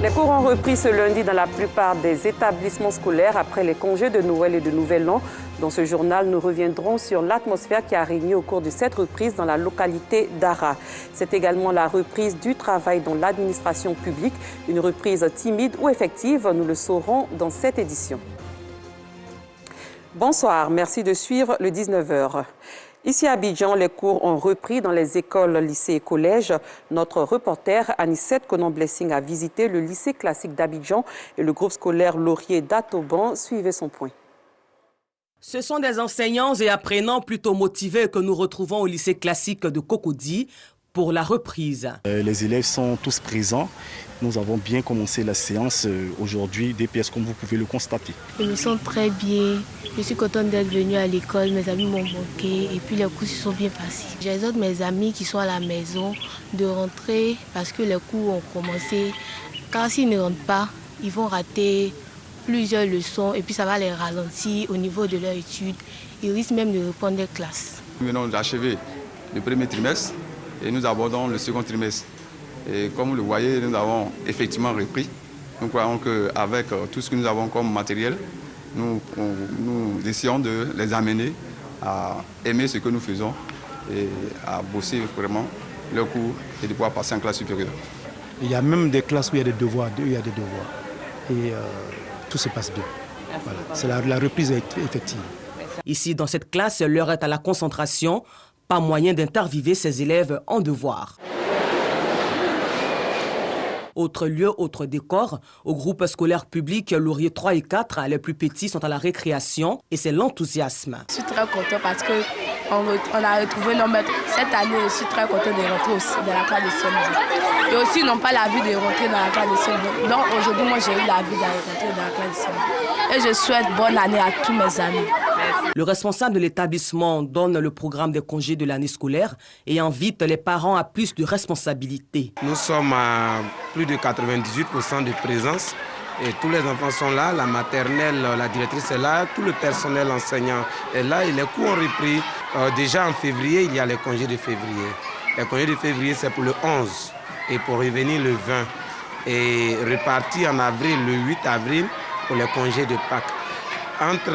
Les cours ont repris ce lundi dans la plupart des établissements scolaires après les congés de Noël et de Nouvel An. Dans ce journal, nous reviendrons sur l'atmosphère qui a régné au cours de cette reprise dans la localité d'Ara. C'est également la reprise du travail dans l'administration publique. Une reprise timide ou effective, nous le saurons dans cette édition. Bonsoir, merci de suivre le 19h. Ici à Abidjan, les cours ont repris dans les écoles, lycées et collèges. Notre reporter Anissette Konon-Blessing a visité le lycée classique d'Abidjan et le groupe scolaire Laurier d'Atoban. Suivez son point. Ce sont des enseignants et apprenants plutôt motivés que nous retrouvons au lycée classique de Cocody pour la reprise. Les élèves sont tous présents. Nous avons bien commencé la séance aujourd'hui, DPS comme vous pouvez le constater. Je me sens très bien. Je suis contente d'être venue à l'école. Mes amis m'ont manqué et puis les cours se sont bien passés. J'exhorte mes amis qui sont à la maison de rentrer parce que les cours ont commencé. Car s'ils ne rentrent pas, ils vont rater plusieurs leçons et puis ça va les ralentir au niveau de leur étude. Ils risquent même de reprendre des classes. Nous venons d'achever le premier trimestre et nous abordons le second trimestre. Et comme vous le voyez, nous avons effectivement repris. Nous croyons qu'avec tout ce que nous avons comme matériel, nous essayons de les amener à aimer ce que nous faisons et à bosser vraiment leur cours et de pouvoir passer en classe supérieure. Il y a même des classes où il y a des devoirs, et tout se passe bien. Voilà. C'est la reprise est effective. Ici, dans cette classe, l'heure est à la concentration. Pas moyen d'interviewer ces élèves en devoir. Autre lieu, autre décor, au groupe scolaire public Laurier 3 et 4, les plus petits sont à la récréation et c'est l'enthousiasme. Je suis très content parce qu'on a retrouvé nos maîtres. Cette année, je suis très content de rentrer aussi dans la classe de CM2. Et aussi, ils n'ont pas l'envie de rentrer dans la classe de CM2. Donc aujourd'hui, moi, j'ai eu l'envie de rentrer dans la classe de CM2. Et je souhaite bonne année à tous mes amis. Le responsable de l'établissement donne le programme des congés de l'année scolaire et invite les parents à plus de responsabilités. Nous sommes à plus de 98% de présence et tous les enfants sont là, la maternelle, la directrice est là, tout le personnel enseignant est là et les cours ont repris. Déjà en février, il y a les congés de février. Les congés de février, c'est pour le 11 et pour revenir le 20 et repartir en avril, le 8 avril, pour les congés de Pâques. Entre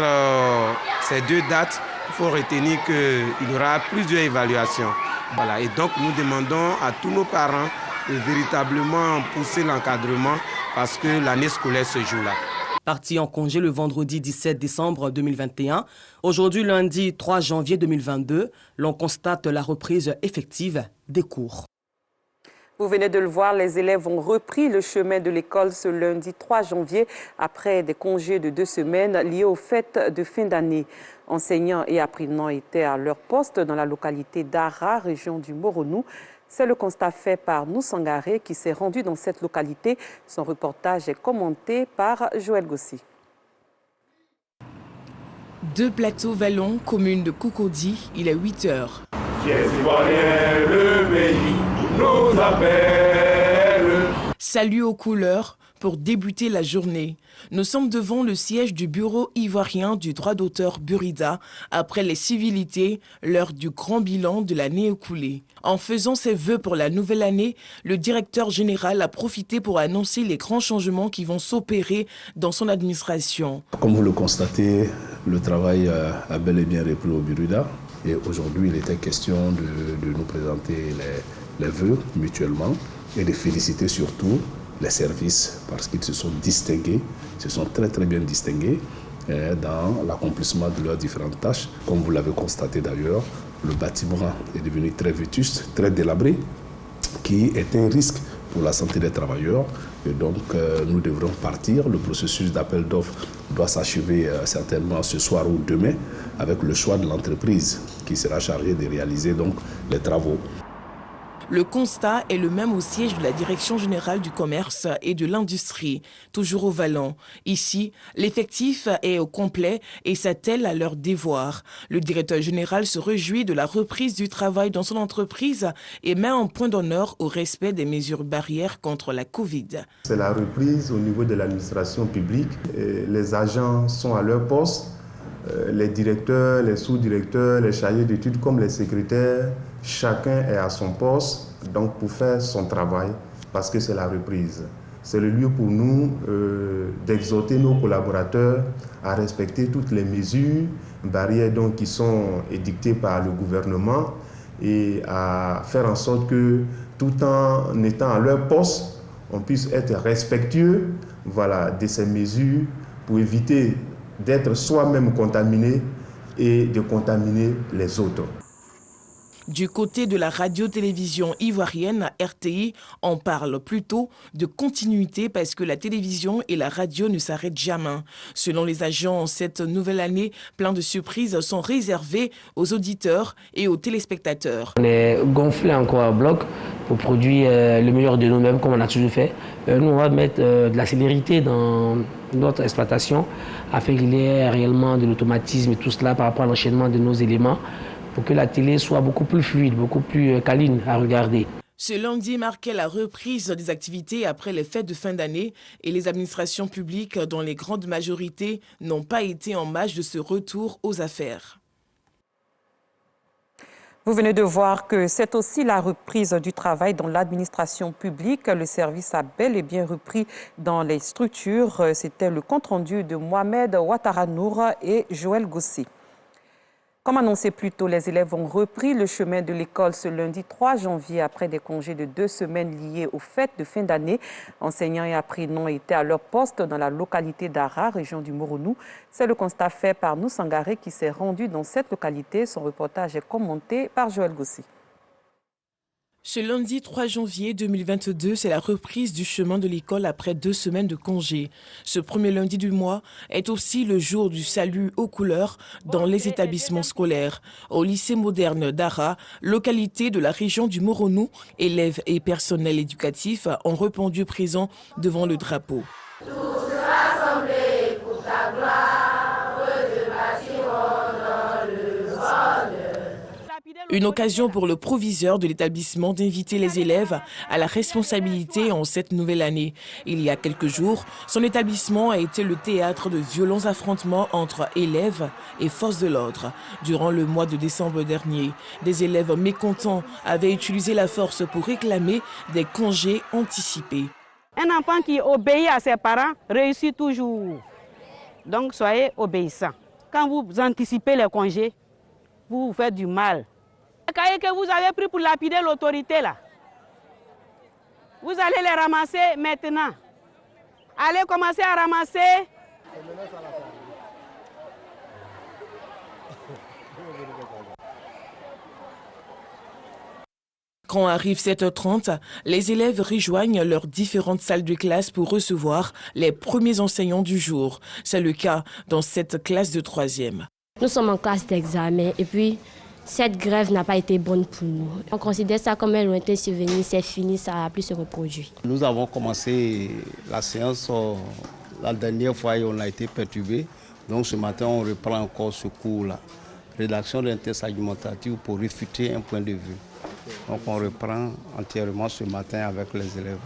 ces deux dates, il faut retenir qu'il y aura plusieurs évaluations. Voilà. Et donc nous demandons à tous nos parents de véritablement pousser l'encadrement parce que l'année scolaire se joue là. Parti en congé le vendredi 17 décembre 2021, aujourd'hui lundi 3 janvier 2022, l'on constate la reprise effective des cours. Vous venez de le voir, les élèves ont repris le chemin de l'école ce lundi 3 janvier après des congés de 2 semaines liés aux fêtes de fin d'année. Enseignants et apprenants étaient à leur poste dans la localité d'Ara, région du Moronou. C'est le constat fait par Noussangaré qui s'est rendu dans cette localité. Son reportage est commenté par Joël Gossi. Deux plateaux vallons, commune de Cocody, il est 8 heures. Le pays nous appelle. Salut aux couleurs pour débuter la journée. Nous sommes devant le siège du bureau ivoirien du droit d'auteur Burida après les civilités, l'heure du grand bilan de l'année écoulée. En faisant ses vœux pour la nouvelle année, le directeur général a profité pour annoncer les grands changements qui vont s'opérer dans son administration. Comme vous le constatez, le travail a bel et bien repris au Burida. Et aujourd'hui, il était question de nous présenter les vœux mutuellement et de féliciter surtout les services parce qu'ils se sont distingués, se sont très très bien distingués dans l'accomplissement de leurs différentes tâches. Comme vous l'avez constaté d'ailleurs, le bâtiment est devenu très vétuste, très délabré, qui est un risque pour la santé des travailleurs. Et donc nous devrons partir. Le processus d'appel d'offres doit s'achever certainement ce soir ou demain avec le choix de l'entreprise qui sera chargée de réaliser donc les travaux. Le constat est le même au siège de la Direction générale du commerce et de l'industrie, toujours au Vallon. Ici, l'effectif est au complet et s'attelle à leur devoir. Le directeur général se réjouit de la reprise du travail dans son entreprise et met un point d'honneur au respect des mesures barrières contre la Covid. C'est la reprise au niveau de l'administration publique. Les agents sont à leur poste. Les directeurs, les sous-directeurs, les chargés d'études comme les secrétaires, chacun est à son poste donc pour faire son travail parce que c'est la reprise. c'est le lieu pour nous d'exhorter nos collaborateurs à respecter toutes les mesures, barrières donc, qui sont édictées par le gouvernement et à faire en sorte que tout en étant à leur poste, on puisse être respectueux de ces mesures pour éviter d'être soi-même contaminé et de contaminer les autres. Du côté de la radio-télévision ivoirienne, RTI, on parle plutôt de continuité parce que la télévision et la radio ne s'arrêtent jamais. Selon les agents, cette nouvelle année, plein de surprises sont réservées aux auditeurs et aux téléspectateurs. On est gonflé encore à bloc pour produire le meilleur de nous-mêmes comme on a toujours fait. Nous, on va mettre de la célérité dans notre exploitation afin qu'il y ait réellement de l'automatisme et tout cela par rapport à l'enchaînement de nos éléments, pour que la télé soit beaucoup plus fluide, beaucoup plus câline à regarder. Ce lundi marquait la reprise des activités après les fêtes de fin d'année et les administrations publiques, dont les grandes majorités, n'ont pas été en marge de ce retour aux affaires. Vous venez de voir que c'est aussi la reprise du travail dans l'administration publique. Le service a bel et bien repris dans les structures. C'était le compte-rendu de Mohamed Ouattaranour et Joël Gossi. Comme annoncé plus tôt, les élèves ont repris le chemin de l'école ce lundi 3 janvier après des congés de 2 semaines liés aux fêtes de fin d'année. Enseignants et apprenants étaient à leur poste dans la localité d'Ara, région du Moronou. C'est le constat fait par nous Sangaré qui s'est rendu dans cette localité. Son reportage est commenté par Joël Gossi. Ce lundi 3 janvier 2022, c'est la reprise du chemin de l'école après 2 semaines de congé. Ce premier lundi du mois est aussi le jour du salut aux couleurs dans les établissements scolaires. Au lycée moderne d'Ara, localité de la région du Moronou, élèves et personnel éducatif ont répondu présent devant le drapeau. Tous rassemblés pour ta gloire, de bâtirons dans le bonheur. Une occasion pour le proviseur de l'établissement d'inviter les élèves à la responsabilité en cette nouvelle année. Il y a quelques jours, son établissement a été le théâtre de violents affrontements entre élèves et forces de l'ordre. Durant le mois de décembre dernier, des élèves mécontents avaient utilisé la force pour réclamer des congés anticipés. Un enfant qui obéit à ses parents réussit toujours. Donc soyez obéissants. Quand vous anticipez les congés, vous vous faites du mal. Les cahiers que vous avez pris pour lapider l'autorité là, vous allez les ramasser maintenant. Allez commencer à ramasser. Quand arrive 7h30, les élèves rejoignent leurs différentes salles de classe pour recevoir les premiers enseignants du jour. C'est le cas dans cette classe de 3e. Nous sommes en classe d'examen et puis cette grève n'a pas été bonne pour nous. On considère ça comme un lointain souvenir, c'est fini, ça n'a plus se reproduire. Nous avons commencé la séance la dernière fois et on a été perturbé. Donc ce matin, on reprend encore ce cours-là. Rédaction d'un texte argumentatif pour réfuter un point de vue. Donc on reprend entièrement ce matin avec les élèves.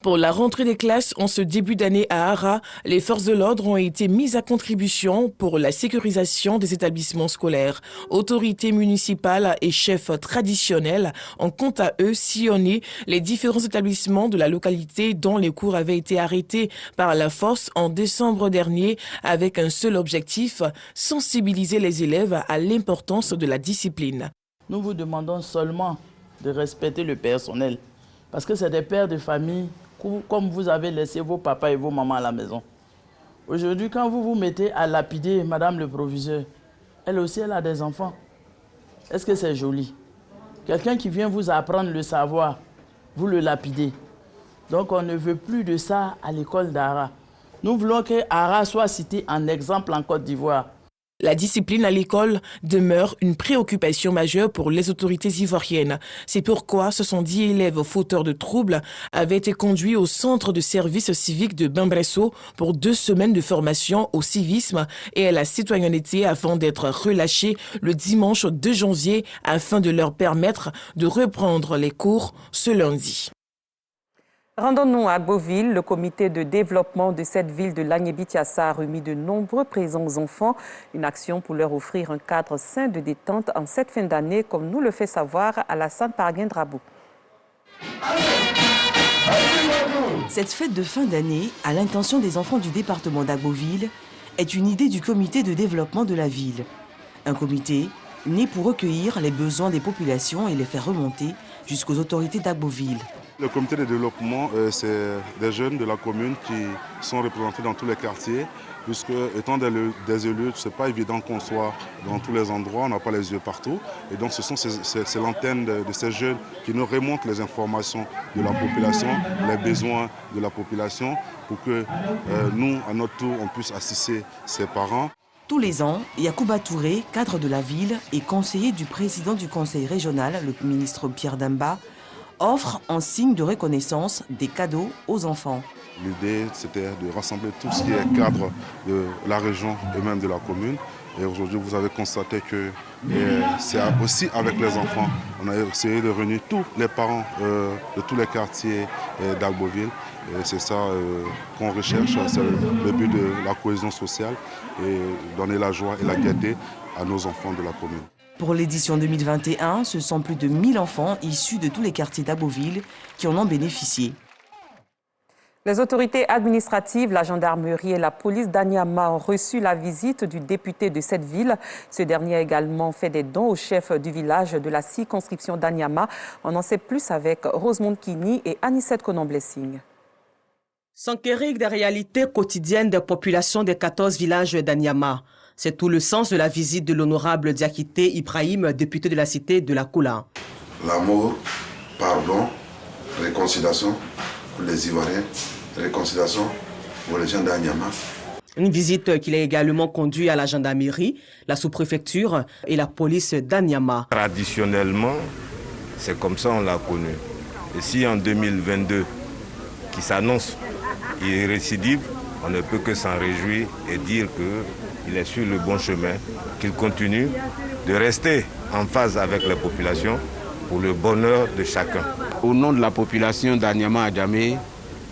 Pour la rentrée des classes en ce début d'année à Ara, les forces de l'ordre ont été mises à contribution pour la sécurisation des établissements scolaires. Autorités municipales et chefs traditionnels ont quant à eux sillonné les différents établissements de la localité dont les cours avaient été arrêtés par la force en décembre dernier avec un seul objectif, sensibiliser les élèves à l'importance de la discipline. Nous vous demandons seulement de respecter le personnel parce que c'est des pères de famille comme vous avez laissé vos papas et vos mamans à la maison. Aujourd'hui, quand vous vous mettez à lapider Madame le proviseur, elle aussi, elle a des enfants. Est-ce que c'est joli? Quelqu'un qui vient vous apprendre le savoir, vous le lapidez. Donc, on ne veut plus de ça à l'école d'Ara. Nous voulons que Ara soit cité en exemple en Côte d'Ivoire. La discipline à l'école demeure une préoccupation majeure pour les autorités ivoiriennes. C'est pourquoi 70 élèves fauteurs de troubles avaient été conduits au centre de service civique de Bambresso pour 2 semaines de formation au civisme et à la citoyenneté avant d'être relâchés le dimanche 2 janvier afin de leur permettre de reprendre les cours ce lundi. Rendons-nous à Beauville. Le comité de développement de cette ville de Lagné-Bitiassa a remis de nombreux présents aux enfants. Une action pour leur offrir un cadre sain de détente en cette fin d'année, comme nous le fait savoir Alassane Parguin-Drabou. Cette fête de fin d'année, à l'intention des enfants du département d'Agboville, est une idée du comité de développement de la ville. Un comité né pour recueillir les besoins des populations et les faire remonter jusqu'aux autorités d'Agboville. Le comité de développement, c'est des jeunes de la commune qui sont représentés dans tous les quartiers, puisque étant des élus, ce n'est pas évident qu'on soit dans tous les endroits, on n'a pas les yeux partout. Et donc ce sont c'est l'antenne de ces jeunes qui nous remontent les informations de la population, les besoins de la population, pour que nous, à notre tour, on puisse assister ses parents. Tous les ans, Yacouba Touré, cadre de la ville et conseiller du président du conseil régional, le ministre Pierre Damba, offre en signe de reconnaissance des cadeaux aux enfants. L'idée, c'était de rassembler tout ce qui est cadre de la région et même de la commune. Et aujourd'hui, vous avez constaté que c'est aussi avec les enfants. On a essayé de réunir tous les parents de tous les quartiers d'Agboville. C'est ça qu'on recherche, c'est le but de la cohésion sociale et donner la joie et la gaieté à nos enfants de la commune. Pour l'édition 2021, ce sont plus de 1000 enfants issus de tous les quartiers d'Agboville qui en ont bénéficié. Les autorités administratives, la gendarmerie et la police d'Anyama ont reçu la visite du député de cette ville. Ce dernier a également fait des dons au chef du village de la circonscription d'Anyama. On en sait plus avec Rosemonde Kini et Anissette Konon-Blessing. S'enquérir des réalités quotidiennes des populations des 14 villages d'Anyama. C'est tout le sens de la visite de l'honorable Diakité Ibrahim, député de la cité de la Koula. L'amour, pardon, réconciliation pour les Ivoiriens, réconciliation pour les gens d'Anyama. Une visite qu'il a également conduite à la gendarmerie, la sous-préfecture et la police d'Anyama. Traditionnellement, c'est comme ça on l'a connu. Et si en 2022, qui s'annonce, il est récidive, on ne peut que s'en réjouir et dire qu'il est sur le bon chemin, qu'il continue de rester en phase avec la population pour le bonheur de chacun. Au nom de la population d'Anyama Adjamé,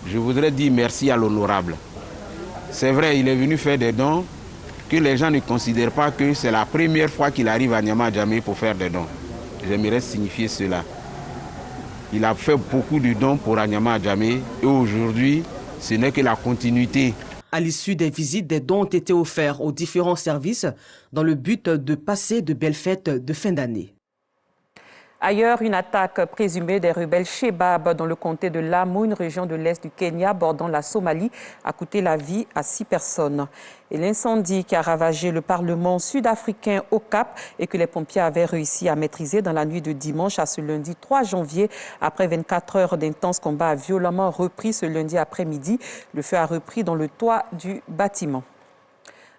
je voudrais dire merci à l'honorable. C'est vrai, il est venu faire des dons que les gens ne considèrent pas que c'est la première fois qu'il arrive à Anyama Adjamé pour faire des dons. J'aimerais signifier cela. Il a fait beaucoup de dons pour Anyama Adjamé et aujourd'hui, ce n'est que la continuité. À l'issue des visites, des dons ont été offerts aux différents services dans le but de passer de belles fêtes de fin d'année. Ailleurs, une attaque présumée des rebelles Shebab dans le comté de Lamu, une région de l'est du Kenya bordant la Somalie, a coûté la vie à 6 personnes. Et l'incendie qui a ravagé le Parlement sud-africain au Cap et que les pompiers avaient réussi à maîtriser dans la nuit de dimanche à ce lundi 3 janvier, après 24 heures d'intenses combats, a violemment repris ce lundi après-midi. Le feu a repris dans le toit du bâtiment.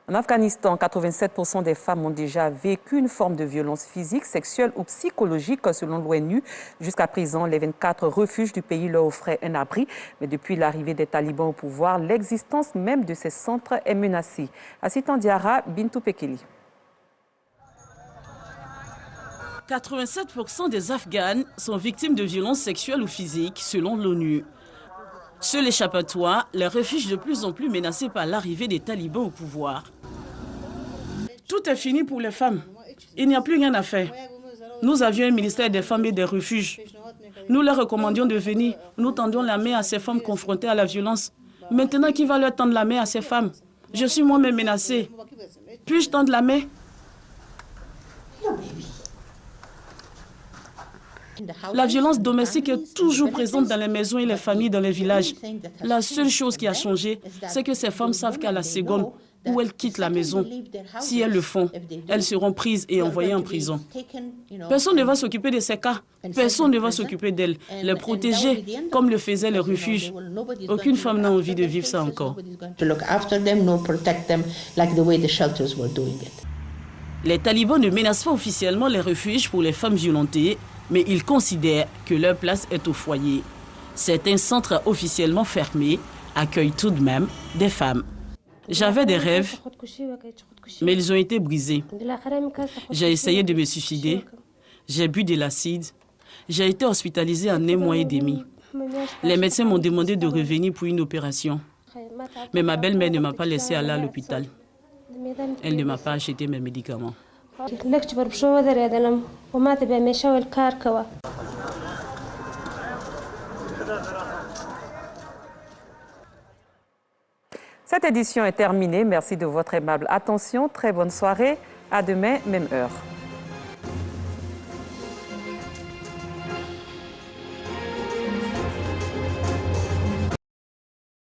En Afghanistan, 87% des femmes ont déjà vécu une forme de violence physique, sexuelle ou psychologique, selon l'ONU. Jusqu'à présent, les 24 refuges du pays leur offraient un abri. Mais depuis l'arrivée des talibans au pouvoir, l'existence même de ces centres est menacée. Assitan Diara, Bintou Pekeli. 87% des Afghanes sont victimes de violences sexuelles ou physiques, selon l'ONU. Sur l'échappatoire, les refuges de plus en plus menacés par l'arrivée des talibans au pouvoir. Tout est fini pour les femmes. Il n'y a plus rien à faire. Nous avions un ministère des femmes et des refuges. Nous leur recommandions de venir. Nous tendions la main à ces femmes confrontées à la violence. Maintenant, qui va leur tendre la main à ces femmes? Je suis moi-même menacée. Puis-je tendre la main? La violence domestique est toujours présente dans les maisons et les familles dans les villages. La seule chose qui a changé, c'est que ces femmes savent qu'à la seconde où elles quittent la maison, si elles le font, elles seront prises et envoyées en prison. Personne ne va s'occuper de ces cas. Personne ne va s'occuper d'elles. Les protéger comme le faisaient les refuges. Aucune femme n'a envie de vivre ça encore. Les talibans ne menacent pas officiellement les refuges pour les femmes violentées, mais ils considèrent que leur place est au foyer. Certains centres officiellement fermés accueillent tout de même des femmes. J'avais des rêves, mais ils ont été brisés. J'ai essayé de me suicider, j'ai bu de l'acide, j'ai été hospitalisée en 1 mois et demi. Les médecins m'ont demandé de revenir pour une opération, mais ma belle-mère ne m'a pas laissé aller à l'hôpital. Elle ne m'a pas acheté mes médicaments. Cette édition est terminée. Merci de votre aimable attention. Très bonne soirée. À demain, même heure.